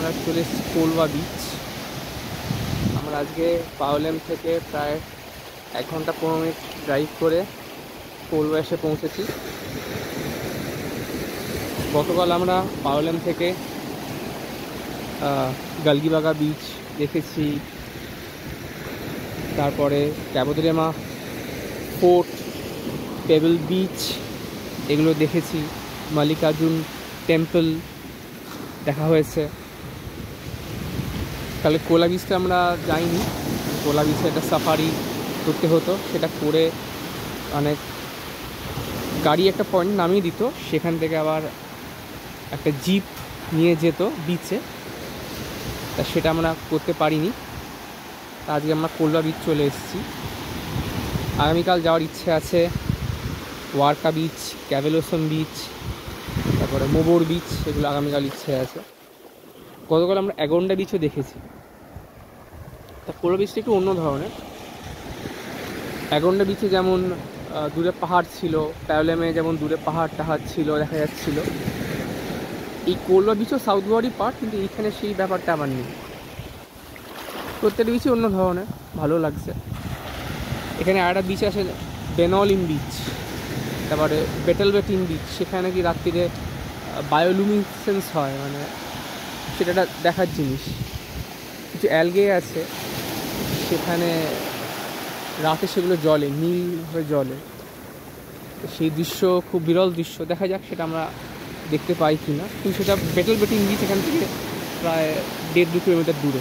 আমরা চলে এসেছি কোলবা বিচ। আমরা আজকে পাওলেম থেকে প্রায় 1 ঘন্টা 15 মিনিট ড্রাইভ করে কোলবা এসে পৌঁছেছি। গতকাল আমরা পাওলেম থেকে গালগিবাগা বিচ দেখেছি, তারপরে ক্যাবোদ্রেমা ফোর্ট, পেবল বিচ এগুলো দেখেছি, মাল্লিকার্জুন টেম্পল দেখা হয়েছে। তাহলে কোলা বিচটা আমরা যাইনি। কোলা বিচে একটা সাফারি করতে হতো, সেটা করে অনেক গাড়ি একটা পয়েন্ট নামিয়ে দিত, সেখান থেকে আবার একটা জিপ নিয়ে যেত বিচে, তা সেটা আমরা করতে পারিনি। আজকে আমরা কোলবা বিচ চলে এসেছি। আগামীকাল যাওয়ার ইচ্ছে আছে ওয়ার্কা বিচ, ক্যাভেলোসন বিচ, তারপরে মোবর বিচ, এগুলো আগামীকাল ইচ্ছে আছে। গতকাল আমরা অ্যাগন্ডা বিচও দেখেছি। তা কোলবা বিচটা একটু অন্য ধরনের। অ্যাগন্ডা বিচে যেমন দূরে পাহাড় ছিল, পাওলেমে যেমন দূরে পাহাড় টাহাড় ছিল দেখা যাচ্ছিল, এই কোলবা বিচও সাউথ গোয়ারই পার্ট, কিন্তু এইখানে সেই ব্যাপারটা আমার নেই। প্রত্যেকটা বিচই অন্য ধরনের, ভালো লাগছে। এখানে আরেকটা বিচ আছে বেনলিম বিচ, তারপরে বেটেলবেটিন বিচ, সেখানে নাকি রাত্রিরে বায়োলুমিনেসেন্স হয়, মানে সেটা দেখার জিনিস। কিছু অ্যালগে আছে সেখানে, রাতে সেগুলো জলে নীল হয়ে জলে, সেই দৃশ্য খুব বিরল দৃশ্য। দেখা যাক সেটা আমরা দেখতে পাই কি না। কিন্তু সেটা বেটেলবেটিন বিচ এখান থেকে প্রায় 1.5-2 কিলোমিটার দূরে।